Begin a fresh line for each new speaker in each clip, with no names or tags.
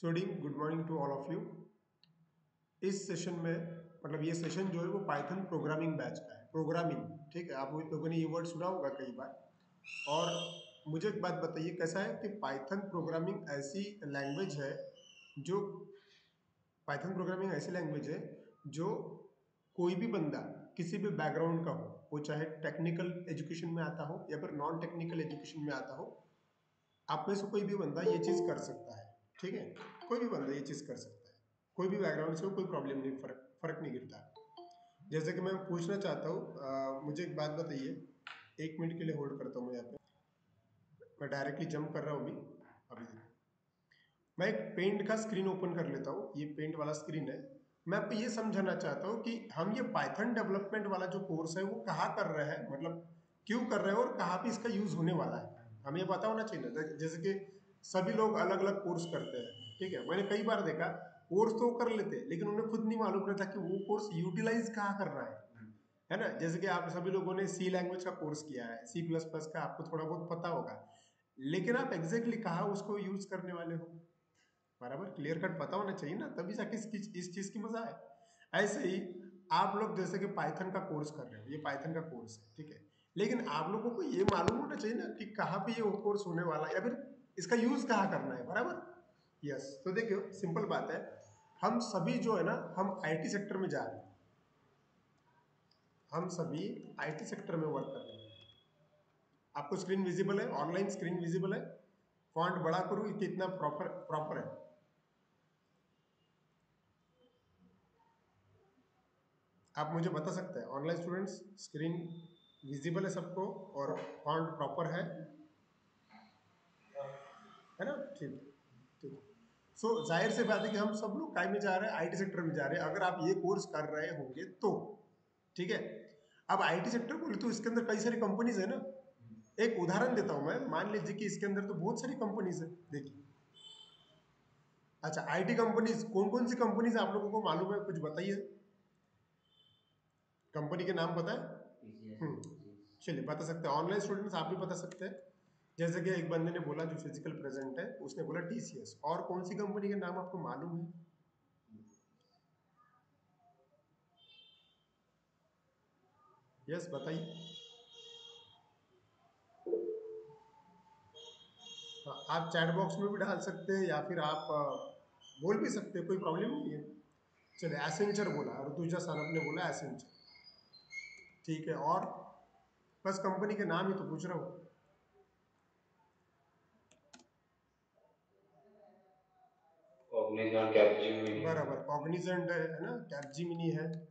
Good morning to all of you. इस session में मतलब ये सेशन जो है वो पाइथन प्रोग्रामिंग बैच का है। प्रोग्रामिंग, ठीक है, आप लोगों ने ये वर्ड सुना होगा कई बार। और मुझे एक बात बताइए, कैसा है कि जो पाइथन प्रोग्रामिंग ऐसी लैंग्वेज है जो कोई भी बंदा किसी भी बैकग्राउंड का हो, वो चाहे टेक्निकल एजुकेशन में आता हो या फिर नॉन टेक्निकल एजुकेशन में आता हो, आप में से कोई भी बंदा ये चीज़ कर सकता है। ठीक है, कोई भी बंदा ये चीज़ कर सकता है, कोई भी बैकग्राउंड से हो, कोई प्रॉब्लम नहीं, फर्क नहीं गिरता। जैसे कि मैं पूछना चाहता हूँ, मुझे एक बात बताइए, 1 मिनट के लिए होल्ड करता हूँ मैं यहाँ पे। मैं डायरेक्टली जंप कर रहा हूँ अभी अभी। मैं एक पेंट का स्क्रीन ओपन कर लेता हूँ, ये पेंट वाला स्क्रीन है। मैं आपको ये समझाना चाहता हूँ कि हम ये पाइथन डेवलपमेंट वाला जो कोर्स है वो कहाँ कर रहे हैं, मतलब क्यों कर रहे हैं और कहाँ पे इसका यूज होने वाला है, हमें ये पता होना चाहिए ना। जैसे कि सभी लोग अलग अलग कोर्स करते हैं, ठीक है, मैंने कई बार देखा कोर्स तो कर लेते हैं लेकिन उन्हें खुद नहीं मालूम रहता कि वो कोर्स यूटिलाइज कहाँ करना है ना। जैसे कि आप सभी लोगों ने सी लैंग्वेज का कोर्स किया है, C++ का आपको थोड़ा बहुत पता होगा, लेकिन आप एग्जैक्टली कहाँ उसको यूज करने वाले हो, बराबर क्लियर कट पता होना चाहिए ना, तभी जाके इस चीज की मजा है। ऐसे ही आप लोग जैसे कि पाइथन का कोर्स कर रहे हो, ये पाइथन का कोर्स है, ठीक है, लेकिन आप लोगों को ये मालूम होना चाहिए ना कि कहाँ पे ये वो कोर्स होने वाला है या फिर इसका यूज कहाँ करना है, बराबर। यस, तो देखियो सिंपल बात है, हम सभी जो है ना, हम आईटी सेक्टर में जा रहे हैं, हम सभी आईटी सेक्टर में वर्क कर रहे हैं। आपको स्क्रीन विजिबल है, ऑनलाइन स्क्रीन विजिबल है, फॉन्ट बड़ा करूँ कि इतना प्रॉपर प्रॉपर है? आप मुझे बता सकते हैं ऑनलाइन स्टूडेंट्स, स्क्रीन विजिबल है सबको और फॉन्ट प्रॉपर है ना? ठीक, ठीक। सो जाहिर सी बात है कि हम सब लोग काय में जा रहे हैं, आईटी सेक्टर में जा रहे हैं, अगर आप ये कोर्स कर रहे होंगे तो। ठीक है, अब आईटी सेक्टर बोले तो इसके अंदर कई सारी कंपनीज है ना। एक उदाहरण देता हूं मैं, मान लीजिए कि इसके अंदर तो बहुत सारी कंपनीज है, देखिए। अच्छा, आईटी कंपनीज कौन कौन सी कंपनीज आप लोगों को मालूम है, कुछ बताइए, कंपनी के नाम पता है? चलिए बता सकते हैं, ऑनलाइन स्टूडेंट्स आप भी बता सकते हैं। जैसे कि एक बंदे ने बोला जो फिजिकल प्रेजेंट है, उसने बोला TCS, और कौन सी कंपनी के नाम आपको मालूम है? यस बताइए। हाँ, आप चैट बॉक्स में भी डाल सकते हैं या फिर आप बोल भी सकते हैं, कोई प्रॉब्लम नहीं है। चलिए एसेंचर बोला, और दूसरा सानप ने बोला एसेंचर, ठीक है, और बस कंपनी के नाम ही तो पूछ रहा हूँ।
कॉग्निजेंट, कैपजेमिनी,
बराबर, कॉग्निजेंट है ना, कैपजेमिनी है,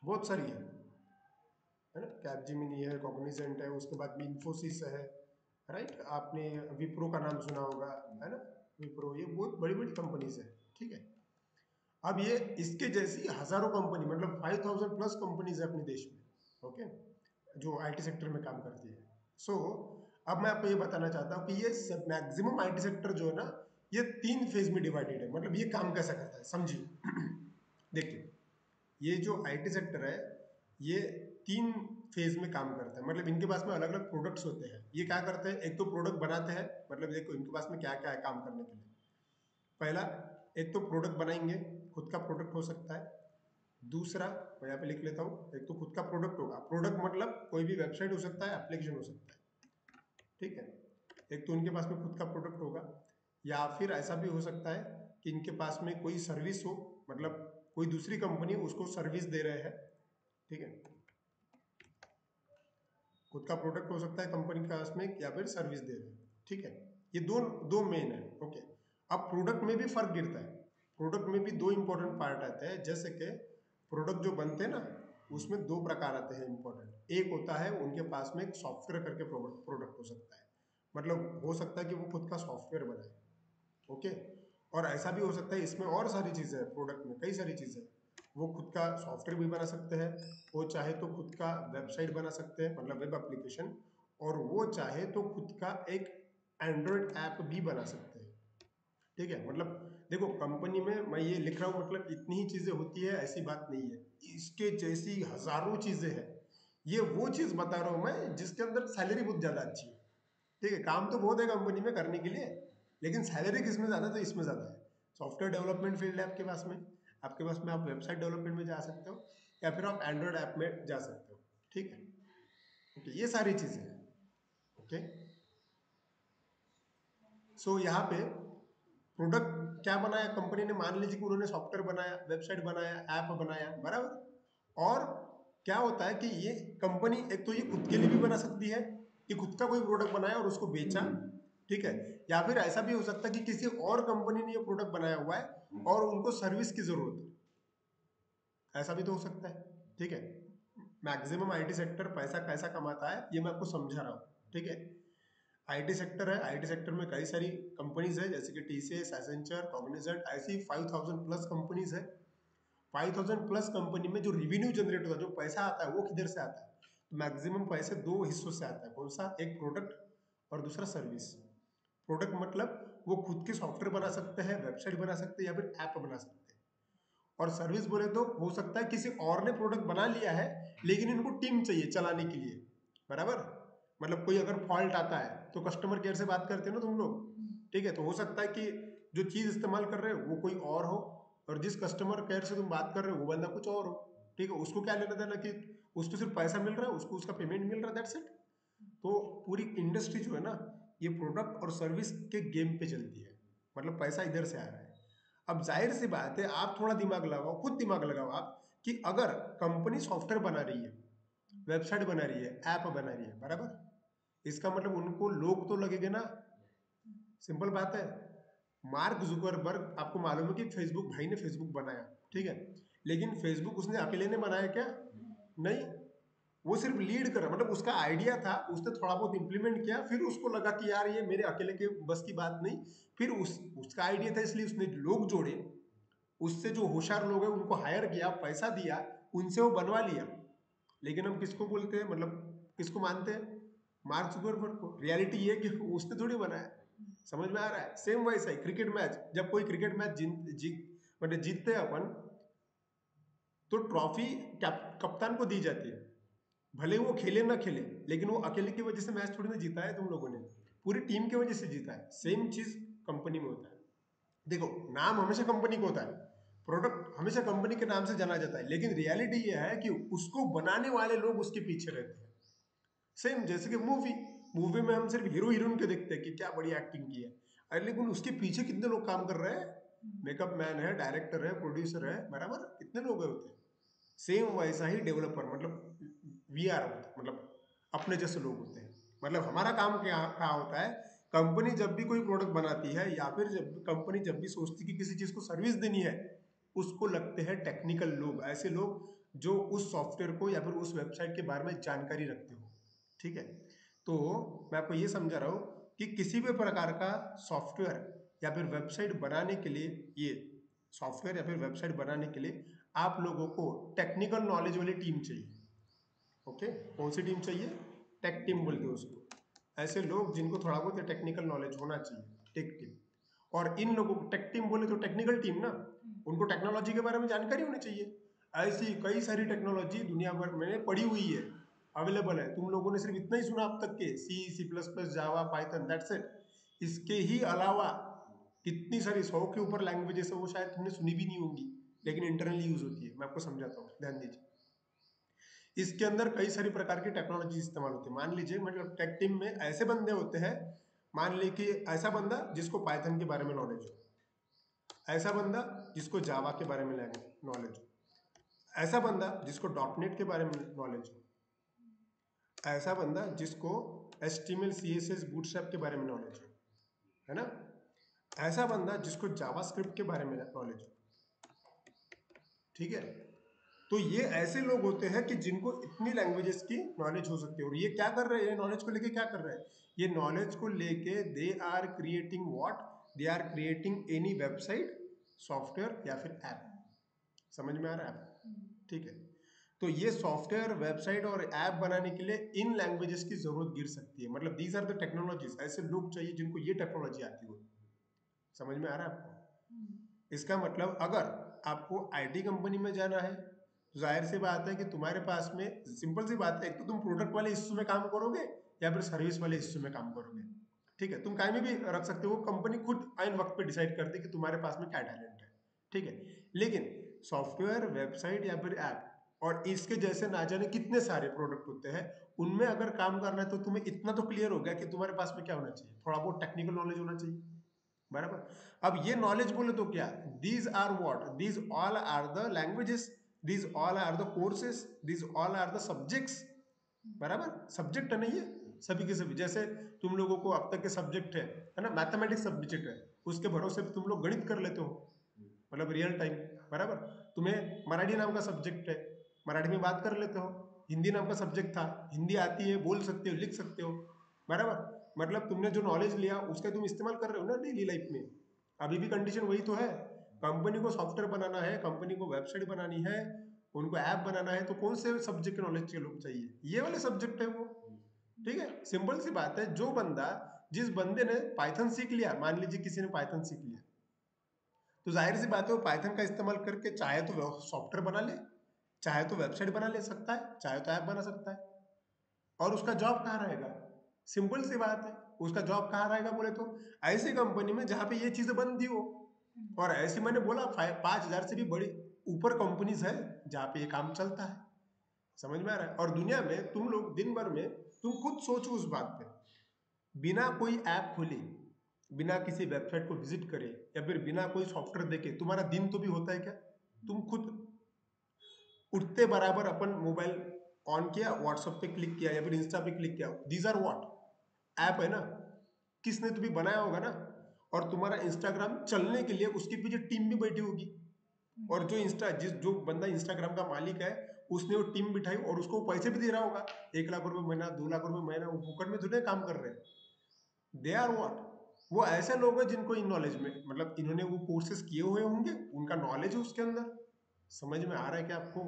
बहुत सारी है ना, कैपजेमिनी है, कॉग्निजेंट है, उसके बाद भी इन्फोसिस है, राइट। आपने विप्रो का नाम सुना होगा, है ना, विप्रो, ये बहुत बड़ी बड़ी कंपनीज है, ठीक है। अब ये इसके जैसी हजारों कंपनी, मतलब 5000 प्लस कंपनीज है अपने देश में, ओके, जो आईटी सेक्टर में काम करती है। सो अब मैं आपको ये बताना चाहता हूँ कि ये मैक्सिमम आईटी सेक्टर जो है ना, ये 3 फेज में डिवाइडेड है। मतलब ये काम कैसा करता है समझिए। देखिए, ये जो आईटी सेक्टर है, ये 3 फेज में काम करता है, मतलब इनके पास में अलग अलग प्रोडक्ट्स होते हैं। ये क्या करते हैं, एक तो प्रोडक्ट बनाते हैं, मतलब देखो इनके पास में क्या क्या है काम करने के लिए। पहला, एक तो प्रोडक्ट बनाएंगे, खुद का प्रोडक्ट हो सकता है। दूसरा, मैं यहाँ पे लिख लेता हूँ, एक तो खुद का प्रोडक्ट होगा, प्रोडक्ट मतलब कोई भी वेबसाइट हो सकता है, एप्लीकेशन हो सकता है, ठीक है। एक तो उनके पास में खुद का प्रोडक्ट होगा, या फिर ऐसा भी हो सकता है कि इनके पास में कोई सर्विस हो, मतलब कोई दूसरी कंपनी उसको सर्विस दे रहे हैं, ठीक है। खुद का प्रोडक्ट हो सकता है कंपनी के पास में, या फिर सर्विस दे रहे हैं, ठीक है। ये दो दो मेन है, ओके। अब प्रोडक्ट में भी फर्क गिरता है, प्रोडक्ट में भी दो इंपॉर्टेंट पार्ट आते हैं। जैसे कि प्रोडक्ट जो बनते हैं ना, उसमें दो प्रकार आते हैं इंपॉर्टेंट। एक होता है उनके पास में एक सॉफ्टवेयर करके प्रोडक्ट हो सकता है, मतलब हो सकता है कि वो खुद का सॉफ्टवेयर बनाए, ओके। और ऐसा भी हो सकता है, इसमें और सारी चीज़ें हैं, प्रोडक्ट में कई सारी चीज़ें, वो खुद का सॉफ्टवेयर भी बना सकते हैं, वो चाहे तो खुद का वेबसाइट बना सकते हैं, मतलब वेब एप्लीकेशन, और वो चाहे तो खुद का एक एंड्रॉयड ऐप भी बना सकते हैं, ठीक है। मतलब देखो, कंपनी में मैं ये लिख रहा हूँ, मतलब इतनी ही चीज़ें होती है ऐसी बात नहीं है, इसके जैसी हजारों चीज़ें हैं। ये वो चीज़ बता रहा हूँ मैं जिसके अंदर सैलरी बहुत ज़्यादा अच्छी है, ठीक है, काम तो बहुत है कंपनी में करने के लिए, लेकिन सैलरी किस में ज़्यादा है? तो इसमें ज़्यादा है। सॉफ्टवेयर डेवलपमेंट फील्ड है आपके पास में आप वेबसाइट डेवलपमेंट में जा सकते हो या फिर आप एंड्रॉयड ऐप में जा सकते हो। ठीक है, ओके, ये सारी चीज़ें हैं। ओके, सो यहाँ पे प्रोडक्ट क्या बनाया कंपनी ने, मान लीजिए कि उन्होंने सॉफ्टवेयर बनाया, वेबसाइट बनाया, ऐप बनाया, बराबर। और क्या होता है कि ये कंपनी एक तो ये खुद के लिए भी बना सकती है कि खुद का कोई प्रोडक्ट बनाया और उसको बेचा, ठीक है, या फिर ऐसा भी हो सकता है कि किसी और कंपनी ने ये प्रोडक्ट बनाया हुआ है और उनको सर्विस की जरूरत है, ऐसा भी तो हो सकता है। ठीक है, मैक्सिमम आईटी सेक्टर पैसा कैसा कमाता है ये मैं आपको समझा रहा हूँ। ठीक है, आईटी सेक्टर है, आईटी सेक्टर में कई सारी कंपनीज है जैसे कि टीसीएस, एसेंचर, कॉग्निजेंट, ऐसी 5000 प्लस कंपनीज है। 5000 प्लस कंपनी में जो रिवेन्यू जनरेट होता है, जो पैसा आता है, वो किधर से आता है? तो मैक्सिमम पैसे दो हिस्सों से आता है। कौन सा? एक प्रोडक्ट और दूसरा सर्विस। प्रोडक्ट मतलब वो खुद के सॉफ्टवेयर बना सकते हैं, वेबसाइट बना सकते हैं या फिर ऐप बना सकते हैं। और सर्विस बोले तो हो सकता है किसी और ने प्रोडक्ट बना लिया है लेकिन इनको टीम चाहिए चलाने के लिए, बराबर। मतलब कोई अगर फॉल्ट आता है तो कस्टमर केयर से बात करते हो ना तुम लोग, ठीक है, तो हो सकता है कि जो चीज इस्तेमाल कर रहे हो वो कोई और हो और जिस कस्टमर केयर से तुम बात कर रहे हो वो बंदा कुछ और हो। ठीक है, उसको क्या लेना देना कि उसको सिर्फ पैसा मिल रहा है, उसको उसका पेमेंट मिल रहा है, दैट्स इट। तो पूरी इंडस्ट्री जो है ना, ये प्रोडक्ट और सर्विस के गेम पे चलती है, मतलब पैसा इधर से आ रहा है। अब जाहिर सी बात है, आप थोड़ा दिमाग लगाओ, खुद दिमाग लगाओ आप, कि अगर कंपनी सॉफ्टवेयर बना रही है, वेबसाइट बना रही है, ऐप बना रही है, बराबर, इसका मतलब उनको लोग तो लगेंगे ना। सिंपल बात है। मार्क जुकरबर्ग, आपको मालूम है कि फेसबुक भाई ने फेसबुक बनाया, ठीक है, लेकिन फेसबुक उसने अकेले ने बनाया क्या? नहीं, वो सिर्फ लीड कर रहा, मतलब उसका आइडिया था, उसने थोड़ा बहुत इंप्लीमेंट किया, फिर उसको लगा कि यार ये मेरे अकेले के बस की बात नहीं। फिर उसका आइडिया था इसलिए उसने लोग जोड़े, उससे जो होशियार लोग हैं उनको हायर किया, पैसा दिया, उनसे वो बनवा लिया। लेकिन हम किसको बोलते हैं, मतलब किसको मानते हैं? मार्क जुकरबर्ग को। रियलिटी ये है कि उसने थोड़ी बनाया। समझ में आ रहा है? सेम वैसा ही क्रिकेट मैच, जब कोई क्रिकेट मैच मतलब जीतते हैं अपन, तो ट्रॉफी कप्तान को दी जाती है, भले वो खेले ना खेले, लेकिन वो अकेले की वजह से मैच थोड़ी ना जीता है तुम लोगों ने, पूरी टीम की वजह से जीता है। सेम चीज कंपनी में होता है। देखो, नाम हमेशा कंपनी को होता है, प्रोडक्ट हमेशा कंपनी के नाम से जाना जाता है, लेकिन रियलिटी ये है कि उसको बनाने वाले लोग उसके पीछे रहते हैं। सेम जैसे कि मूवी, मूवी में हम सिर्फ हीरो हीरोइन के देखते हैं कि क्या बढ़िया एक्टिंग की है, अरे लेकिन उसके पीछे कितने लोग काम कर रहे हैं? मेकअप मैन है, डायरेक्टर है, प्रोड्यूसर है, बराबर, कितने लोग होते हैं। सेम वैसा ही डेवलपर, मतलब वीआर होता है, मतलब अपने जैसे लोग होते हैं। मतलब हमारा काम क्या होता है, कंपनी जब भी कोई प्रोडक्ट बनाती है या फिर कंपनी जब भी सोचती है कि किसी चीज को सर्विस देनी है, उसको लगते हैं टेक्निकल लोग, ऐसे लोग जो उस सॉफ्टवेयर को या फिर उस वेबसाइट के बारे में जानकारी रखते हो। ठीक है, तो मैं आपको ये समझा रहा हूँ कि किसी भी प्रकार का सॉफ्टवेयर या फिर वेबसाइट बनाने के लिए, ये सॉफ्टवेयर या फिर वेबसाइट बनाने के लिए आप लोगों को टेक्निकल नॉलेज वाली टीम चाहिए। ओके, कौन सी टीम चाहिए? टेक टीम बोलते हैं उसको। ऐसे लोग जिनको थोड़ा बहुत टेक्निकल नॉलेज होना चाहिए, टेक टीम। और इन लोगों को टेक टीम बोले तो टेक्निकल टीम ना, उनको टेक्नोलॉजी के बारे में जानकारी होनी चाहिए। ऐसी कई सारी टेक्नोलॉजी दुनिया भर में पड़ी हुई है, अवेलेबल है, तुम लोगों ने सिर्फ इतना ही सुना अब तक के, C++, Java, Python, that's it. इसके ही अलावा कितनी सारी 100 के ऊपर लैंग्वेजेस है, वो शायद तुमने सुनी भी नहीं होंगी, लेकिन इंटरनली यूज होती है। मैं आपको समझाता हूँ, ध्यान दीजिए। इसके अंदर कई सारी प्रकार की टेक्नोलॉजी इस्तेमाल होती है। मान लीजिए, मतलब टेक टीम में ऐसे बंदे होते हैं, मान ली कि ऐसा बंदा जिसको पाइथन के बारे में नॉलेज हो, ऐसा बंदा जिसको जावा के बारे में नॉलेज हो, ऐसा बंदा जिसको डॉटनेट के बारे में नॉलेज हो, ऐसा बंदा जिसको HTML CSS बूटस्ट्रैप के बारे में नॉलेज हो, है ना, ऐसा बंदा जिसको जावास्क्रिप्ट के बारे में नॉलेज हो। ठीक है, तो ये ऐसे लोग होते हैं कि जिनको इतनी लैंग्वेजेस की नॉलेज हो सकती है। और ये क्या कर रहे हैं, नॉलेज को लेके क्या कर रहे हैं? ये नॉलेज को लेके they are creating what, they are creating any website, software या फिर ऐप। समझ में आ रहा है? ठीक है, तो ये सॉफ्टवेयर, वेबसाइट और ऐप बनाने के लिए इन लैंग्वेजेस की जरूरत गिर सकती है। मतलब दीज आर द टेक्नोलॉजीज, ऐसे लोग चाहिए जिनको ये टेक्नोलॉजी आती हो। समझ में आ रहा है आपको? इसका मतलब अगर आपको आईटी कंपनी में जाना है, तो जाहिर सी बात है कि तुम्हारे पास में सिंपल सी बात है, एक तो तुम प्रोडक्ट वाले इश्यू में काम करोगे या फिर सर्विस वाले इश्यू में काम करोगे। ठीक है, तुम कहीं में भी रख सकते हो, कंपनी खुद आइन वक्त पे डिसाइड करती है कि तुम्हारे पास में क्या टैलेंट है, ठीक है। लेकिन सॉफ्टवेयर, वेबसाइट या फिर ऐप और इसके जैसे ना जाने कितने सारे प्रोडक्ट होते हैं, उनमें अगर काम करना है तो तुम्हें इतना तो क्लियर हो गया कि तुम्हारे पास में क्या होना चाहिए, थोड़ा बहुत टेक्निकल नॉलेज होना चाहिए, बराबर। अब ये नॉलेज बोले तो क्या, these are what, these all are the languages, these all are the courses, these all are the subjects, बराबर। सब्जेक्ट है नहीं है सभी के सभी, जैसे तुम लोगों को अब तक के सब्जेक्ट है ना, मैथमेटिक्स सब्जेक्ट है, उसके भरोसे पे तुम लोग गणित कर लेते हो, मतलब रियल टाइम, बराबर। तुम्हें मराठी नाम का सब्जेक्ट है, मराठी में बात कर लेते हो, हिंदी नाम का सब्जेक्ट था, हिंदी आती है, बोल सकते हो, लिख सकते हो, बराबर। मतलब तुमने जो नॉलेज लिया उसका तुम इस्तेमाल कर रहे हो ना डेली लाइफ में। अभी भी कंडीशन वही तो है, कंपनी को सॉफ्टवेयर बनाना है, कंपनी को वेबसाइट बनानी है, उनको ऐप बनाना है, तो कौन से सब्जेक्ट के नॉलेज के लोग चाहिए, ये वाले सब्जेक्ट है वो, ठीक है। सिंपल सी बात है, जो बंदा, जिस बंदे ने पाइथन सीख लिया, मान लीजिए किसी ने पाइथन सीख लिया, तो जाहिर सी बात है वो पाइथन का इस्तेमाल करके चाहे तो सॉफ्टवेयर बना ले, चाहे तो वेबसाइट बना ले सकता है, चाहे तो ऐप बना सकता है। और उसका जॉब कहाँ रहेगा, सिंपल सी बात है, उसका जॉब कहाँ रहेगा बोले तो ऐसी कंपनी में जहां पे ये चीजें बनती हो। और ऐसी मैंने बोला 5,000 से भी बड़ी ऊपर कंपनीज है जहाँ पे ये काम चलता है, समझ में आ रहा है। और दुनिया में तुम लोग दिन भर में, तुम खुद सोचो उस बात पे, बिना कोई ऐप खोले, बिना किसी वेबसाइट को विजिट करे, या फिर बिना कोई सॉफ्टवेयर देखे तुम्हारा दिन तो भी होता है क्या। तुम खुद उठते बराबर अपन मोबाइल ऑन किया, व्हाट्सएप पे क्लिक किया या फिर इंस्टा पे क्लिक किया, दीज आर व्हाट, ऐप है ना, किसने तो भी बनाया होगा ना। और तुम्हारा इंस्टाग्राम चलने के लिए उसके पीछे टीम भी बैठी होगी, और जो बंदा इंस्टाग्राम का मालिक है, उसने वो टीम बिठाई और उसको पैसे भी दे रहा होगा, 1 लाख रुपए महीना, 2 लाख रुपए महीना, वो फुकट में थोड़े काम कर रहे हैं। दे आर व्हाट, वो ऐसे लोग हैं जिनको इन नॉलेज में, मतलब इन्होंने वो कोर्सेज किए हुए होंगे, उनका नॉलेज है उसके अंदर। समझ में आ रहा है क्या आपको,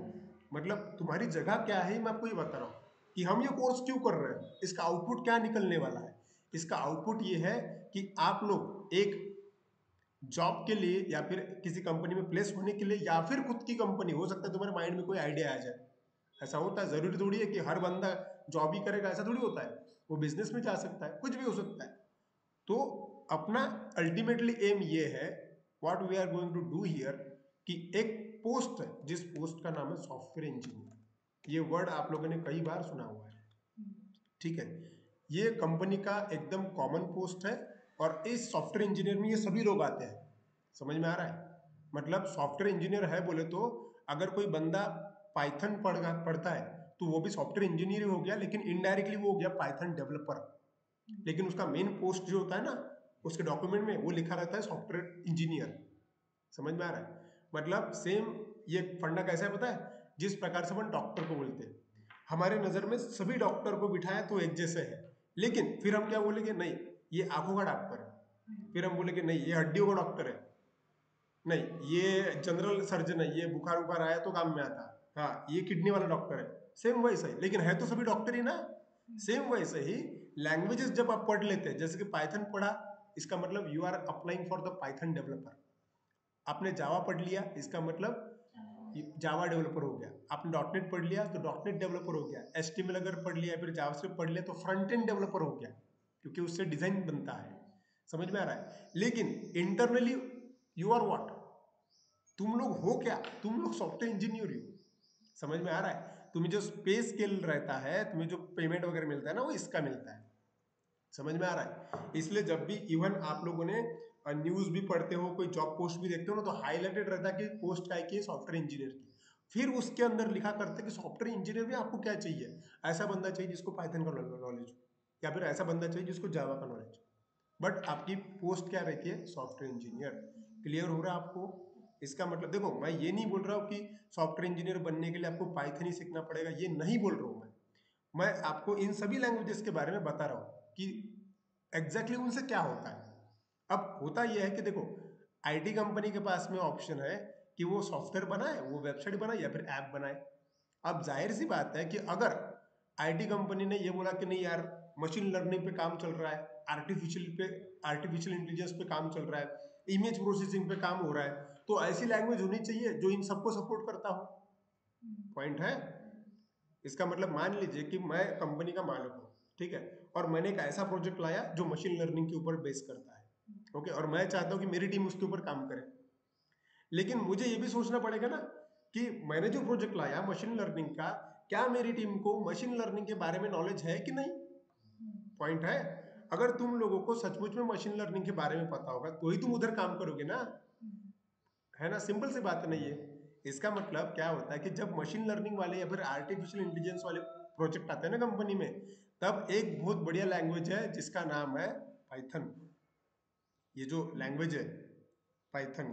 मतलब तुम्हारी जगह क्या है, मैं आपको ये बता रहा हूँ कि हम ये कोर्स क्यों कर रहे हैं, इसका आउटपुट क्या निकलने वाला है। इसका आउटपुट ये है कि आप लोग एक जॉब के लिए या फिर किसी कंपनी में प्लेस होने के लिए, या फिर खुद की कंपनी, हो सकता है तुम्हारे माइंड में कोई आइडिया आ जाए, ऐसा होता है, जरूरी थोड़ी है कि हर बंदा जॉब ही करेगा, ऐसा थोड़ी होता है, वो बिजनेस में जा सकता है, कुछ भी हो सकता है। तो अपना अल्टीमेटली एम ये है, what we are going to do here, कि एक पोस्ट है जिस पोस्ट का नाम है सॉफ्टवेयर इंजीनियर, ये वर्ड आप लोगों ने कई बार सुना हुआ है, ठीक है। ये कंपनी का एकदम कॉमन पोस्ट है, और इस सॉफ्टवेयर इंजीनियर में ये सभी लोग आते हैं, समझ में आ रहा है। मतलब सॉफ्टवेयर इंजीनियर है बोले तो, अगर कोई बंदा पाइथन पढ़ता है तो वो भी सॉफ्टवेयर इंजीनियर हो गया, लेकिन इनडायरेक्टली वो हो गया पाइथन डेवलपर। लेकिन उसका मेन पोस्ट जो होता है ना, उसके डॉक्यूमेंट में वो लिखा रहता है सॉफ्टवेयर इंजीनियर, समझ में आ रहा है। मतलब सेम ये फंडा कैसा है पता है, जिस प्रकार से अपन डॉक्टर को बोलते हैं, हमारे नजर में सभी डॉक्टर को बिठाया तो एक जैसे है, लेकिन फिर हम क्या बोलेंगे, नहीं ये आंखों का डॉक्टर है, फिर हम बोलेंगे नहीं ये हड्डियों का डॉक्टर है, नहीं ये जनरल सर्जन है, ये बुखार उखार आया तो काम में आता है, हाँ ये किडनी वाला डॉक्टर है। सेम वैसा ही, लेकिन है तो सभी डॉक्टर ही ना। सेम वैसे ही लैंग्वेजेस जब आप पढ़ लेते हैं, जैसे कि पाइथन पढ़ा, इसका मतलब you are applying for the Python developer. आपने जावा पढ़ लिया, इसका मतलब जावा डेवलपर हो गया। आपने डॉट नेट पढ़ लिया तो डॉट नेट डेवलपर हो गया। एचटीएमएल अगर पढ़ लिया, फिर जावास्क्रिप्ट पढ़ लिया तो फ्रंट एंड डेवलपर हो गया, क्योंकि उससे डिजाइन बनता है, समझ में आ रहा है। लेकिन इंटरनली यू आर व्हाट, तुम लोग हो क्या, तुम लोग सॉफ्टवेयर इंजीनियर हो, समझ में आ रहा है। तुम्हें जो स्पेस स्केल रहता है, तुम्हें जो पेमेंट वगैरह मिलता है ना, वो इसका मिलता है, समझ में आ रहा है। इसलिए जब भी इवन आप लोगों ने न्यूज भी पढ़ते हो, कोई जॉब पोस्ट भी देखते हो ना, तो हाईलाइटेड रहता है कि पोस्ट क्या है कि सॉफ्टवेयर इंजीनियर की, फिर उसके अंदर लिखा करते हैं कि सॉफ्टवेयर इंजीनियर में आपको क्या चाहिए, ऐसा बंदा चाहिए जिसको पाइथन का नॉलेज हो, या फिर ऐसा बंदा चाहिए जिसको जावा का नॉलेज हो। बट आपकी पोस्ट क्या रहती है, सॉफ्टवेयर इंजीनियर। क्लियर हो रहा है आपको। इसका मतलब देखो, मैं ये नहीं बोल रहा हूँ कि सॉफ्टवेयर इंजीनियर बनने के लिए आपको पाइथन ही सीखना पड़ेगा, ये नहीं बोल रहा हूँ मैं आपको इन सभी लैंग्वेजेस के बारे में बता रहा हूँ कि एग्जैक्टली उनसे क्या होता है। अब होता यह है कि देखो, आईटी कंपनी के पास में ऑप्शन है कि वो सॉफ्टवेयर बनाए, वो वेबसाइट बनाए या फिर ऐप बनाए। अब जाहिर सी बात है कि अगर आईटी कंपनी ने ये बोला कि नहीं यार, मशीन लर्निंग पे काम चल रहा है, आर्टिफिशियल इंटेलिजेंस पे काम चल रहा है, इमेज प्रोसेसिंग पे काम हो रहा है, तो ऐसी लैंग्वेज होनी चाहिए जो इन सबको सपोर्ट करता हो। पॉइंट है। इसका मतलब मान लीजिए कि मैं कंपनी का मालिक हूँ, ठीक है, और मैंने एक ऐसा प्रोजेक्ट लाया जो मशीन लर्निंग के ऊपर बेस करता है, ओके, और मैं चाहता हूँ कि मेरी टीम उसके ऊपर काम करे। लेकिन मुझे ये भी सोचना पड़ेगा ना कि मैंने जो प्रोजेक्ट लाया मशीन लर्निंग का, क्या मेरी टीम को मशीन लर्निंग के बारे में नॉलेज है कि नहीं? पॉइंट है। अगर तुम लोगों को सचमुच में मशीन लर्निंग के बारे में पता होगा तो ही तुम उधर काम करोगे ना, है ना? सिंपल सी बात नहीं है। इसका मतलब क्या होता है कि जब मशीन लर्निंग वाले या फिर आर्टिफिशियल इंटेलिजेंस वाले प्रोजेक्ट आते हैं ना कंपनी में, तब एक बहुत बढ़िया लैंग्वेज है जिसका नाम है पाइथन। ये जो लैंग्वेज है पाइथन,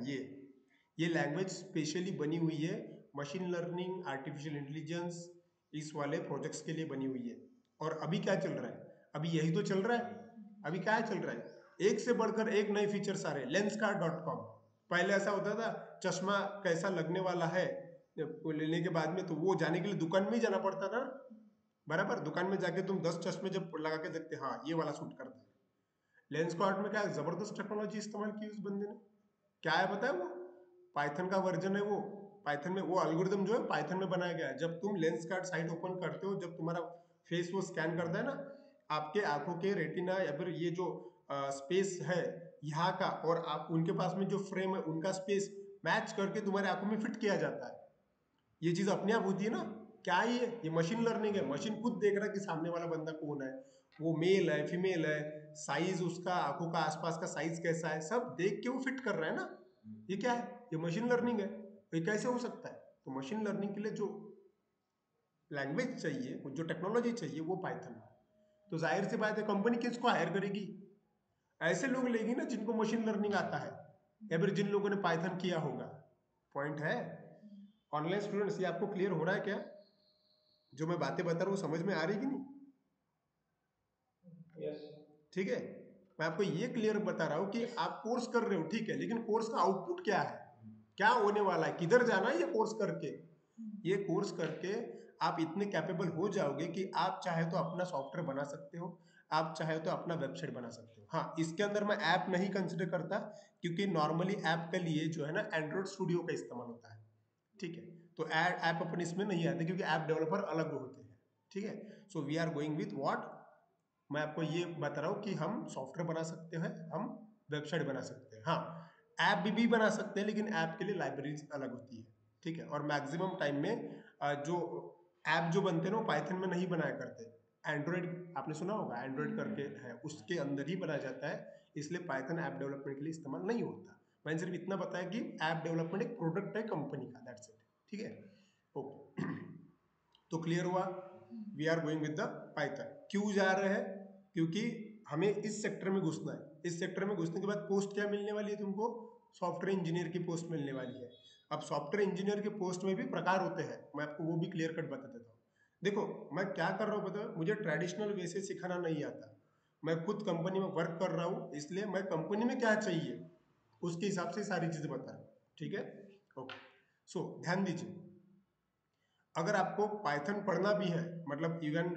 ये लैंग्वेज स्पेशली बनी हुई है मशीन लर्निंग, आर्टिफिशियल इंटेलिजेंस, इस वाले प्रोजेक्ट्स के लिए बनी हुई है। और अभी क्या चल रहा है? अभी यही तो चल रहा है। अभी क्या चल रहा है? एक से बढ़कर एक नए फीचर्स आ रहे हैं। lenskart.com, पहले ऐसा होता था चश्मा कैसा लगने वाला है वो लेने के बाद में तो वो जाने के लिए दुकान में ही जाना पड़ता था, बराबर। दुकान में जाके तुम 10 चश्मे जब लगा के देखते, हाँ ये वाला सूट करता है। लेंसकार्ट में क्या जबरदस्त टेक्नोलॉजी इस्तेमाल की उस बंदे ने। क्या है पता है? वो पाइथन का वर्जन है। वो पाइथन में वो एल्गोरिथम जो है पाइथन में बनाया गया है। जब तुम लेंसकार्ट साइट ओपन करते हो, जब तुम्हारा फेस वो स्कैन करता है ना, आपके आंखों के रेटिना या फिर ये जो स्पेस है यहाँ का, और आप उनके पास में जो फ्रेम है उनका स्पेस मैच करके तुम्हारे आंखों में फिट किया जाता है। ये चीज अपने आप होती है ना। क्या है ये मशीन लर्निंग है। मशीन खुद देख रहा है कि सामने वाला बंदा कौन है, वो मेल है फीमेल है, साइज उसका आंखों का आसपास का साइज कैसा है, सब देख के वो फिट कर रहा है ना। ये क्या है? ये मशीन लर्निंग है। ये कैसे हो सकता है? तो मशीन लर्निंग के लिए जो लैंग्वेज चाहिए, जो टेक्नोलॉजी चाहिए, वो पाइथन है। तो जाहिर सी बात है कंपनी किसको हायर करेगी? ऐसे लोग लेगी ना जिनको मशीन लर्निंग आता है या फिर जिन लोगों ने पाइथन किया होगा। पॉइंट है। ऑनलाइन स्टूडेंट्स, ये आपको क्लियर हो रहा है क्या? जो मैं बातें बता रहा हूँ समझ में आ रही कि नहीं?
यस।
ठीक है। मैं आपको ये क्लियर बता रहा हूँ कि आप कोर्स कर रहे हो, ठीक है, लेकिन कोर्स का आउटपुट क्या है, क्या होने वाला है, किधर जाना है ये कोर्स करके? ये कोर्स करके आप इतने कैपेबल हो जाओगे कि आप चाहे तो अपना सॉफ्टवेयर बना सकते हो, आप चाहे तो अपना वेबसाइट बना सकते हो। हाँ, इसके अंदर मैं ऐप नहीं कंसिडर करता, क्योंकि नॉर्मली ऐप के लिए जो है ना एंड्रॉइड स्टूडियो का इस्तेमाल होता है, ठीक है। तो ऐप अपन इसमें नहीं आते क्योंकि ऐप डेवलपर अलग होते हैं, ठीक है। So we are going with what, मैं आपको ये बता रहा हूँ कि हम सॉफ्टवेयर बना सकते हैं, हम वेबसाइट बना सकते हैं। हाँ, ऐप भी बना सकते हैं, लेकिन ऐप के लिए लाइब्रेरीज अलग होती है, ठीक है। और मैक्सिमम टाइम में जो ऐप जो बनते हैं ना वो पाइथन में नहीं बनाया करते। एंड्रॉयड आपने सुना होगा, एंड्रॉयड करके है, उसके अंदर ही बनाया जाता है, इसलिए पाइथन ऐप डेवलपमेंट के लिए इस्तेमाल नहीं होता। मैंने सिर्फ इतना बताया कि ऐप डेवलपमेंट एक प्रोडक्ट है कंपनी का, दैट्स इट, ठीक है। ओके, तो क्लियर हुआ। We are going with the Python. क्यों जा रहे हैं? क्योंकि हमें इस सेक्टर में घुसना है। इस सेक्टर में घुसने के बाद पोस्ट क्या मिलने वाली है तुमको? सॉफ्टवेयर इंजीनियर की पोस्ट मिलने वाली है। अब सॉफ्टवेयर इंजीनियर के पोस्ट में भी प्रकार होते हैं, मैं आपको वो भी क्लियर कट बता देता हूँ। देखो मैं क्या कर रहा हूँ पता है? मुझे ट्रेडिशनल वे से सिखाना नहीं आता। मैं खुद कंपनी में वर्क कर रहा हूँ, इसलिए मैं कंपनी में क्या चाहिए उसके हिसाब से सारी चीजें बता रहा हूँ, ठीक है। ओके, सो ध्यान दीजिए, अगर आपको पाइथन पढ़ना भी है, मतलब इवन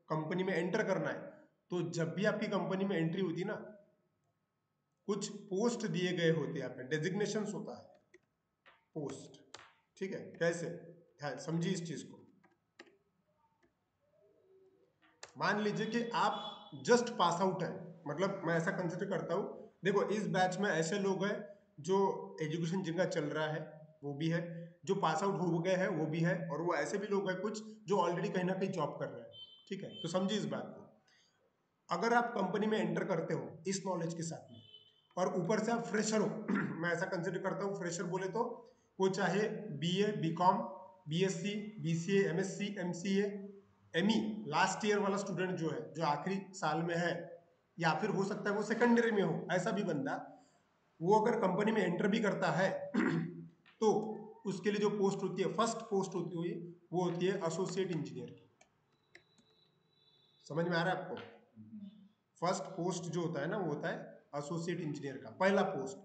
कंपनी में एंटर करना है, तो जब भी आपकी कंपनी में एंट्री होती है ना, कुछ पोस्ट दिए गए होते हैं, आपके डेजिग्नेशन होता है पोस्ट, ठीक है। कैसे? ध्यान समझिए इस चीज को। मान लीजिए कि आप जस्ट पास आउट है, मतलब मैं ऐसा कंसिडर करता हूं, देखो इस बैच में ऐसे लोग हैं जो एजुकेशन जिनका चल रहा है वो भी है, जो पास आउट हो गए हैं वो भी है, और वो ऐसे भी लोग हैं कुछ जो ऑलरेडी कहीं ना कहीं जॉब कर रहे हैं, ठीक है। तो समझिए इस बात को, अगर आप कंपनी में एंटर करते हो इस नॉलेज के साथ में, और ऊपर से आप फ्रेशर हो मैं ऐसा कंसिडर करता हूँ, फ्रेशर बोले तो वो चाहे BA, BCom, BSc, BCA, MSc, MCA, ME last year वाला स्टूडेंट जो है, जो आखिरी साल में है, या फिर हो सकता है वो सेकेंडरी में हो, ऐसा भी बंदा, वो अगर कंपनी में एंटर भी करता है तो उसके लिए जो पोस्ट होती है, फर्स्ट पोस्ट होती है, वो होती है एसोसिएट इंजीनियर की। समझ में आ रहा है आपको? फर्स्ट पोस्ट जो होता है ना, वो होता है एसोसिएट इंजीनियर का पहला पोस्ट,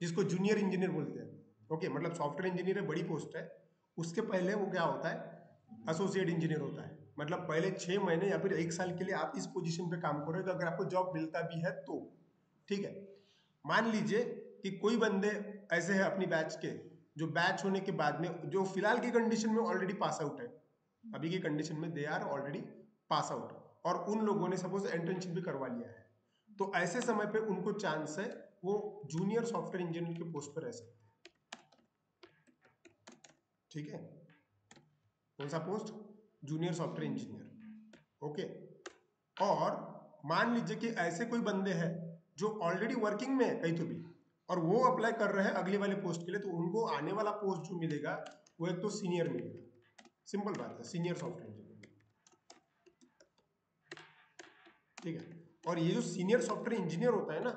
जिसको जूनियर इंजीनियर बोलते हैं, ओके। मतलब सॉफ्टवेयर इंजीनियर है, बड़ी पोस्ट है, उसके पहले वो क्या होता है? एसोसिएट इंजीनियर होता है। मतलब पहले 6 महीने या फिर 1 साल के लिए आप इस पोजीशन पे काम करोगे, अगर आपको जॉब मिलता भी है तो, ठीक है। मान लीजिए कि कोई बंदे ऐसे हैं अपनी बैच के, जो बैच होने के बाद में, जो फिलहाल की कंडीशन में ऑलरेडी पास आउट है, अभी की कंडीशन में they are already pass out, और उन लोगों ने सपोज इंटर्नशिप भी करवा लिया है, तो ऐसे समय पे उनको चांस है वो जूनियर सॉफ्टवेयर इंजीनियर के पोस्ट पर रह सकते हैं। ठीक है, कौन सा post? Junior software engineer. Okay, और मान लीजिए कि ऐसे कोई बंदे हैं जो ऑलरेडी वर्किंग में है कहीं तो भी, और वो अप्लाई कर रहे हैं अगले वाले पोस्ट के लिए, तो उनको आने वाला पोस्ट जो मिलेगा वो एक तो सीनियर मिलेगा। सिंपल बात है, सीनियर सॉफ्टवेयर इंजीनियर। ठीक है, और ये जो सीनियर सॉफ्टवेयर इंजीनियर होता है ना,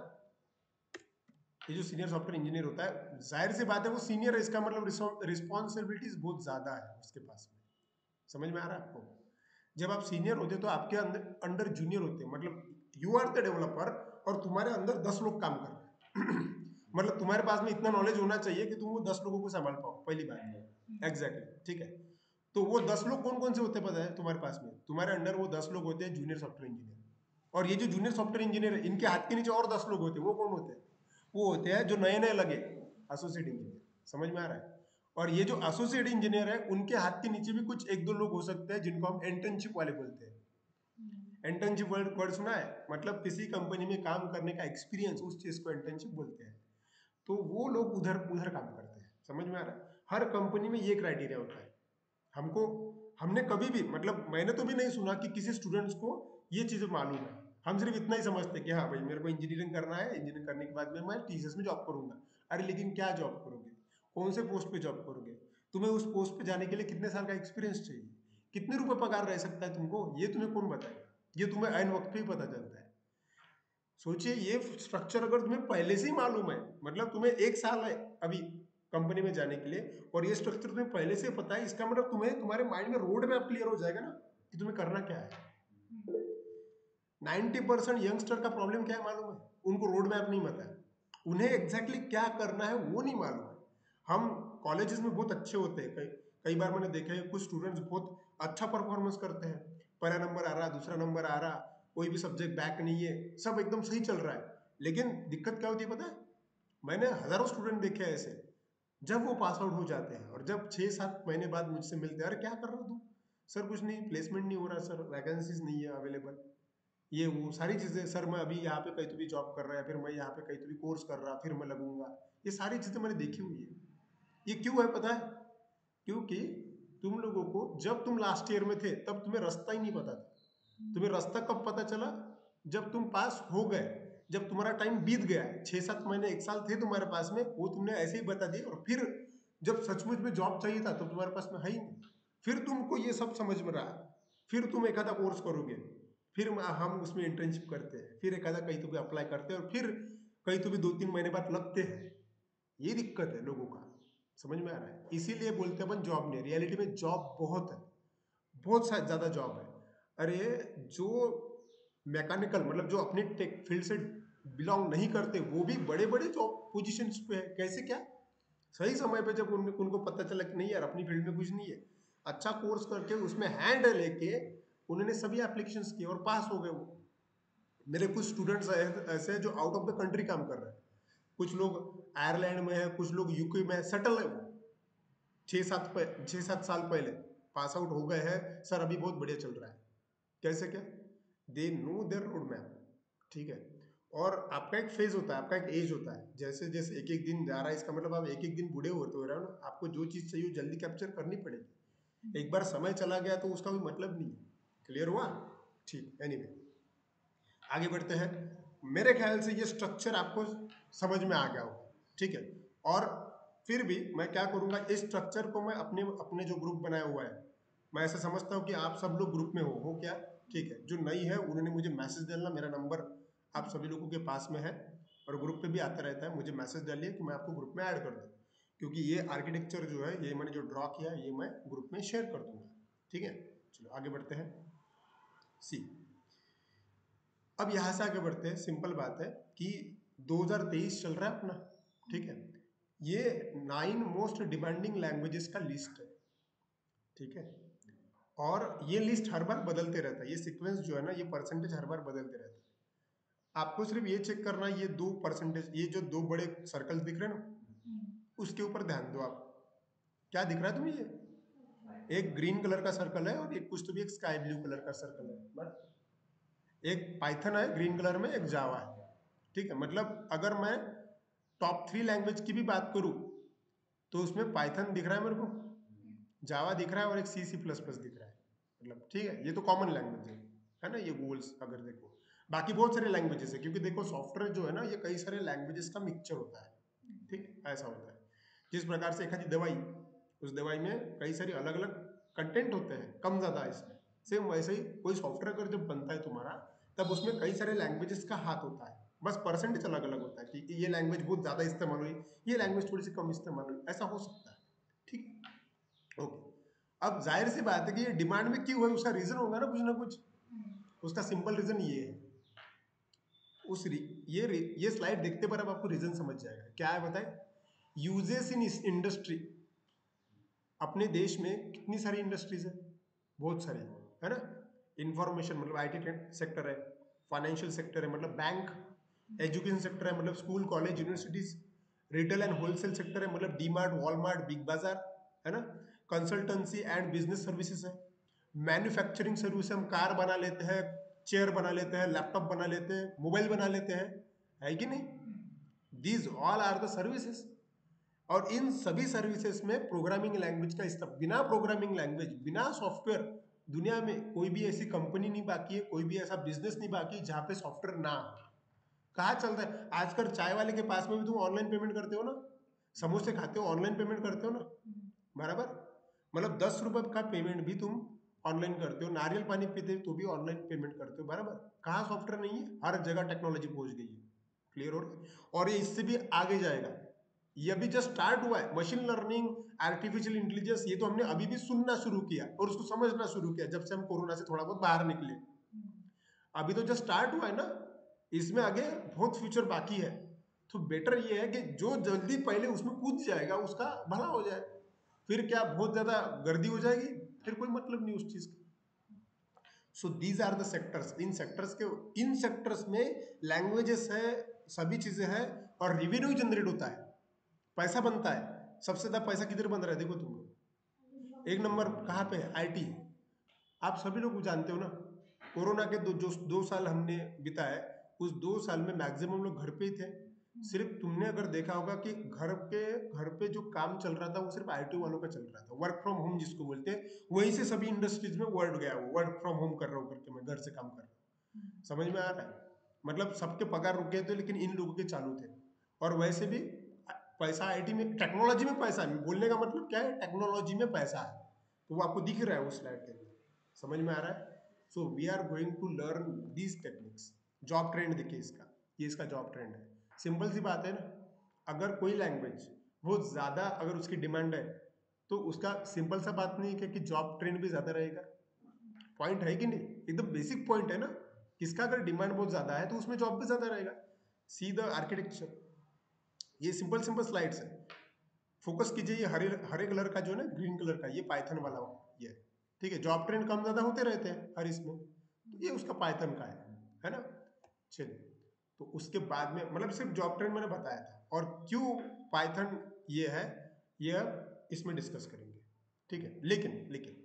ये जो सीनियर सॉफ्टवेयर इंजीनियर होता है, जाहिर सी बात है वो सीनियर है, इसका मतलब रिस्पॉन्सिबिलिटीज बहुत ज्यादा है उसके पास में। समझ में आ रहा है आपको? जब आप सीनियर होते तो आपके अंडर जूनियर होते हैं, मतलब यू आर द डेवलपर और तुम्हारे अंदर 10 लोग काम कर रहे हैं। मतलब तुम्हारे पास में इतना नॉलेज होना चाहिए कि तुम वो 10 लोगों को संभाल पाओ, पहली बात। एग्जैक्टली, ठीक है। तो वो 10 लोग कौन कौन से होते हैं पता है तुम्हारे पास में? तुम्हारे अंडर वो 10 लोग होते हैं जूनियर सॉफ्टवेयर इंजीनियर, और ये जो जूनियर सॉफ्टवेयर इंजीनियर है इनके हाथ के नीचे और 10 लोग होते हैं। वो कौन होते हैं? वो होते हैं जो नए नए लगे, एसोसिएट इंजीनियर। समझ में आ रहा है? और ये जो एसोसिएट इंजीनियर है उनके हाथ के नीचे भी कुछ एक दो लोग हो सकते हैं जिनको हम इंटर्नशिप वाले बोलते हैं। इंटर्नशिप वर्ड सुना है? मतलब किसी कंपनी में काम करने का एक्सपीरियंस, उस चीज को इंटर्नशिप बोलते हैं। तो वो लोग उधर उधर काम करते हैं। समझ में आ रहा है? हर कंपनी में ये क्राइटेरिया होता है। हमको, हमने कभी भी, मतलब मैंने तो भी नहीं सुना कि किसी स्टूडेंट्स को ये चीजें मालूम है। हम सिर्फ इतना ही समझते हैं कि हाँ भाई मेरे को इंजीनियरिंग करना है, इंजीनियरिंग करने के बाद में मैं टीसीएस में जॉब करूंगा। अरे लेकिन क्या जॉब करोगे? कौन से पोस्ट पे जॉब करोगे? तुम्हें उस पोस्ट पे जाने के लिए कितने साल का एक्सपीरियंस चाहिए? कितने रुपए पगार रह सकता है तुमको? ये तुम्हें कौन बताएगा? ये तुम्हें ऐन वक्त पे ही पता चलता है। सोचिए, ये स्ट्रक्चर अगर तुम्हें पहले से ही मालूम है, मतलब तुम्हें 1 साल है अभी कंपनी में जाने के लिए, और ये स्ट्रक्चर तुम्हें पहले से पता है, इसका मतलब तुम्हें तुम्हारे माइंड में रोड मैप क्लियर हो जाएगा ना कि तुम्हें करना क्या है। 90% यंगस्टर का प्रॉब्लम क्या है मालूम है? उनको रोड मैप नहीं पता है। उन्हें एग्जैक्टली क्या करना है वो नहीं मालूम है। हम कॉलेजेस में बहुत अच्छे होते हैं, कई कई बार मैंने देखा है कुछ स्टूडेंट्स बहुत अच्छा परफॉर्मेंस करते हैं, पहला नंबर आ रहा, दूसरा नंबर आ रहा, कोई भी सब्जेक्ट बैक नहीं है, सब एकदम सही चल रहा है। लेकिन दिक्कत क्या होती है पता है? मैंने हजारों स्टूडेंट देखे हैं ऐसे, जब वो पास आउट हो जाते हैं और जब 6-7 महीने बाद मुझसे मिलते हैं, अरे क्या कर रहा तू? सर कुछ नहीं, प्लेसमेंट नहीं हो रहा सर, वैकेंसीज नहीं है अवेलेबल, ये वो सारी चीजें सर, मैं अभी यहाँ पे कहीं तो भी जॉब कर रहा है, फिर मैं यहाँ पे कहीं तो भी कोर्स कर रहा, फिर मैं लगूंगा। ये सारी चीजें मैंने देखी हुई है। ये क्यों है पता है? क्योंकि तुम लोगों को जब तुम लास्ट ईयर में थे तब तुम्हें रास्ता ही नहीं पता था। तुम्हें रास्ता कब पता चला? जब तुम पास हो गए, जब तुम्हारा टाइम बीत गया, 6-7 महीने 1 साल थे तुम्हारे पास में, वो तुमने ऐसे ही बता दिया, और फिर जब सचमुच में जॉब चाहिए था तो तुम्हारे पास में है ही नहीं। फिर तुमको ये सब समझ में रहा, फिर तुम एक आधा कोर्स करोगे, फिर हम उसमें इंटर्नशिप करते हैं, फिर एक आधा कहीं तो भी अप्लाई करते हैं, और फिर कहीं तो भी 2-3 महीने बाद लगते हैं। ये दिक्कत है लोगों का। समझ में आ रहा है? इसीलिए बोलते हैं अपन जॉब नहीं, रियलिटी में जॉब बहुत है, बहुत ज्यादा जॉब है। अरे जो मैकेनिकल, मतलब जो अपनी टेक फील्ड से बिलोंग नहीं करते, वो भी बड़े बड़े जॉब पोजीशंस पे है। कैसे क्या? सही समय पे जब उनको पता चला कि नहीं यार अपनी फील्ड में कुछ नहीं है, अच्छा कोर्स करके उसमें हैंड लेके उन्होंने सभी एप्लीकेशंस किए और पास हो गए वो। मेरे कुछ स्टूडेंट्स ऐसे हैं जो आउट ऑफ द कंट्री काम कर रहे हैं, कुछ लोग आयरलैंड में है, कुछ लोग यूके में है, सेटल है वो। 6-7 साल पहले पास आउट हो गए हैं, सर अभी बहुत बढ़िया चल रहा है। कैसे क्या? They know their road map. ठीक है, और आपका एक फेज होता है, आपका एक एज होता है, जैसे जैसे एक एक दिन जा रहा है, इसका मतलब आप एक एक दिन बूढ़े होते हो रहे हो ना, आपको जो चीज चाहिए जल्दी कैप्चर करनी पड़ेगी। एक बार समय चला गया तो उसका कोई मतलब नहीं है। क्लियर हुआ? ठीक, एनीवे आगे बढ़ते हैं। मेरे ख्याल से ये स्ट्रक्चर आपको समझ में आ गया होगा। ठीक है, और फिर भी मैं क्या करूंगा, इस स्ट्रक्चर को मैं अपने अपने जो ग्रुप बनाया हुआ है, मैं ऐसा समझता हूँ कि आप सब लोग ग्रुप में हो क्या? ठीक है, जो नई है उन्होंने मुझे मैसेज डालना, मेरा नंबर आप सभी लोगों के पास में है और ग्रुप पे भी आता रहता है, मुझे मैसेज डालिए कि मैं आपको ग्रुप में ऐड कर दूँ, क्योंकि ये आर्किटेक्चर जो है, ये मैंने जो ड्रॉ किया ये मैं ग्रुप में शेयर कर दूंगा। ठीक है, चलो आगे बढ़ते हैं। सी, अब यहां से आगे बढ़ते हैं। सिंपल बात है कि 2023 चल रहा है अपना। ठीक है, ये 9 मोस्ट डिमांडिंग लैंग्वेजेस का लिस्ट है। ठीक है, और ये लिस्ट हर बार बदलते रहता है, ये सीक्वेंस जो है ना, ये परसेंटेज हर बार बदलते रहता है। आपको सिर्फ ये चेक करना है, ये 2%, ये जो 2 बड़े सर्कल दिख रहे हैं ना, उसके ऊपर ध्यान दो आप। क्या दिख रहा है तुम्हें? ये एक ग्रीन कलर का सर्कल है और एक कुछ तो भी एक स्काई ब्लू कलर का सर्कल है, बस एक पाइथन है ग्रीन कलर में, एक जावा है, ठीक है। मतलब अगर मैं टॉप 3 लैंग्वेज की भी बात करूं तो उसमें पाइथन दिख रहा है मेरे को, जावा दिख रहा है और एक सी सी प्लस प्लस दिख रहा है, मतलब ठीक है, ये तो कॉमन लैंग्वेज है ना, ये गूगल्स अगर देखो। बाकी बहुत सारे लैंग्वेजेस है, क्योंकि देखो सॉफ्टवेयर जो है ना, ये कई सारे लैंग्वेजेस का मिक्सचर होता है, ठीक है, ऐसा होता है। जिस प्रकार से एक आधी दवाई, उस दवाई में कई सारे अलग अलग कंटेंट होते हैं, कम ज्यादा इसमें, सेम वैसे ही कोई सॉफ्टवेयर अगर जब बनता है तुम्हारा, तब उसमें कई सारे लैंग्वेजेस का हाथ होता है, बस परसेंटेज अलग अलग होता है कि ये लैंग्वेज बहुत ज्यादा इस्तेमाल हुई, ये लैंग्वेज थोड़ी सी कम इस्तेमाल हुई, ऐसा हो सकता है, ठीक। ओके, अब जाहिर सी बात है कि ये डिमांड में क्यों है, उसका रीजन होगा ना कुछ। उसका सिंपल रीजन ये है, उस ये स्लाइड देखते पर अब आपको रीजन समझ जाएगा क्या है, बताए। यूजेस इन इंडस्ट्री, अपने देश में कितनी सारी इंडस्ट्रीज है, बहुत सारी है ना। इंफॉर्मेशन मतलब आईटी सेक्टर है, फाइनेंशियल सेक्टर है मतलब बैंक, एजुकेशन सेक्टर है मतलब school college universities, retail and wholesale sector है मतलब डी मार्ट वॉलमार्ट बिग बाजार, है ना। कंसल्टेंसी एंड बिजनेस सर्विसेज है, मैन्युफैक्चरिंग सर्विस, हम कार बना लेते हैं, चेयर बना लेते हैं, लैपटॉप बना लेते हैं, मोबाइल बना लेते हैं, है कि नहीं। These all are the services. और इन सभी सर्विसेज में प्रोग्रामिंग लैंग्वेज का इस्तेमाल, बिना प्रोग्रामिंग लैंग्वेज, बिना सॉफ्टवेयर, दुनिया में कोई भी ऐसी कंपनी नहीं बाकी है, कोई भी ऐसा बिजनेस नहीं बाकी है जहां पे सॉफ्टवेयर ना हो। कहाँ चलता है आजकल, चाय वाले के पास में भी तुम ऑनलाइन पेमेंट करते हो ना, समोसे खाते हो ऑनलाइन पेमेंट करते हो ना, बराबर। मतलब 10 रुपए का पेमेंट भी तुम ऑनलाइन करते हो, नारियल पानी पीते हो तो भी ऑनलाइन पेमेंट करते हो, बराबर। कहाँ सॉफ्टवेयर नहीं है, हर जगह टेक्नोलॉजी पहुंच गई है, क्लियर हो रहा है। और ये इससे भी आगे जाएगा, ये अभी जस्ट स्टार्ट हुआ है, मशीन लर्निंग, आर्टिफिशियल इंटेलिजेंस, ये तो हमने अभी भी सुनना शुरू किया और उसको समझना शुरू किया जब से हम कोरोना से थोड़ा बहुत बाहर निकले, अभी तो जस्ट स्टार्ट हुआ है ना, इसमें आगे बहुत फ्यूचर बाकी है। तो बेटर ये है कि जो जल्दी पहले उसमें कूद जाएगा उसका भला हो जाए, फिर क्या बहुत ज्यादा गर्दी हो जाएगी, फिर कोई मतलब नहीं उस चीज का। So these are the sectors, इन सेक्टर्स में लैंग्वेजेस है, सभी चीजें हैं, और रेवेन्यू जनरेट होता है, पैसा बनता है। सबसे ज्यादा पैसा किधर बन रहा है, देखो तुम एक नंबर कहाँ पे है, आईटी। आप सभी लोग जानते हो ना, कोरोना के जो 2 साल हमने बिताए, उस 2 साल में मैक्सिमम लोग घर पे ही थे। सिर्फ तुमने अगर देखा होगा कि घर पे जो काम चल रहा था वो सिर्फ आईटी वालों का चल रहा था, वर्क फ्रॉम होम जिसको बोलते हैं, वहीं से सभी इंडस्ट्रीज में वर्ड गया, वो वर्क फ्रॉम होम कर रहा हूँ करके, मैं घर से काम कर रहा हूँ, समझ में आ रहा है। मतलब सबके पगार रुके थे लेकिन इन लोगों के चालू थे। और वैसे भी पैसा आईटी में, टेक्नोलॉजी में पैसा है, बोलने का मतलब क्या है, टेक्नोलॉजी में पैसा है, तो वो आपको दिख रहा है उस स्लाइड के अंदर, समझ में आ रहा है। So we are going to learn these techniques. Job trend देखिए इसका, ये इसका जॉब ट्रेंड है, सिंपल सी बात है ना। अगर कोई लैंग्वेज बहुत ज्यादा अगर उसकी डिमांड है, तो उसका सिंपल सा बात नहीं है कि जॉब ट्रेंड भी ज्यादा रहेगा, पॉइंट है कि नहीं, एकदम बेसिक पॉइंट है ना। किसका अगर डिमांड बहुत ज्यादा है तो उसमें जॉब भी ज्यादा रहेगा। सी द आर्किटेक्चर, ये सिंपल सिंपल स्लाइड्स है। फोकस कीजिए, ये हरे हरे कलर का जो है ना, ग्रीन कलर का, ये पाइथन वाला ये, ठीक है। जॉब ट्रेंड कम ज्यादा होते रहते हैं हर इसमें, तो ये उसका पाइथन का है ना। चलिए, तो उसके बाद में मतलब सिर्फ जॉब ट्रेंड मैंने बताया था, और क्यों पाइथन ये है, ये अब इसमें डिस्कस करेंगे, ठीक है। लेकिन लेकिन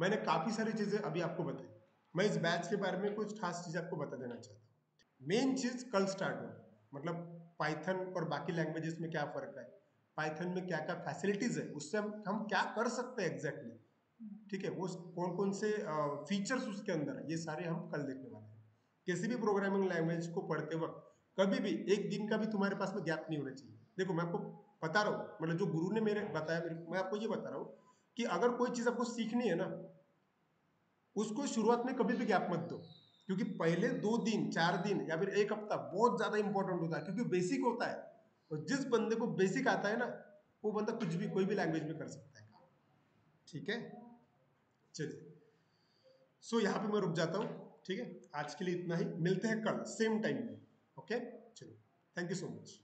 मैंने काफी सारी चीजें अभी आपको बताई, मैं इस बैच के बारे में कुछ खास चीज आपको बता देना चाहता हूँ। मेन चीज कल स्टार्ट हो, मतलब पाइथन और बाकी लैंग्वेजेस में क्या फर्क है, पाइथन में क्या क्या फैसिलिटीज है, उससे हम क्या कर सकते हैं एग्जैक्टली, ठीक है। वो कौन कौन से फीचर्स उसके अंदर है, ये सारे हम कल देखने वाले हैं। किसी भी प्रोग्रामिंग लैंग्वेज को पढ़ते वक्त कभी भी एक दिन का भी तुम्हारे पास में गैप नहीं होना चाहिए। देखो मैं आपको बता रहा हूँ, मतलब जो गुरु ने मेरे बताया, मैं आपको ये बता रहा हूँ कि अगर कोई चीज आपको सीखनी है ना, उसको शुरुआत में कभी भी गैप मत दो, क्योंकि पहले 2 दिन 4 दिन या फिर एक हफ्ता बहुत ज्यादा इंपॉर्टेंट होता है, क्योंकि बेसिक होता है, और जिस बंदे को बेसिक आता है ना, वो बंदा कुछ भी कोई भी लैंग्वेज में कर सकता है, ठीक है। चलिए, सो यहाँ पे मैं रुक जाता हूँ, ठीक है। आज के लिए इतना ही, मिलते हैं कल सेम टाइम में, ओके। चलिए, थैंक यू सो मच।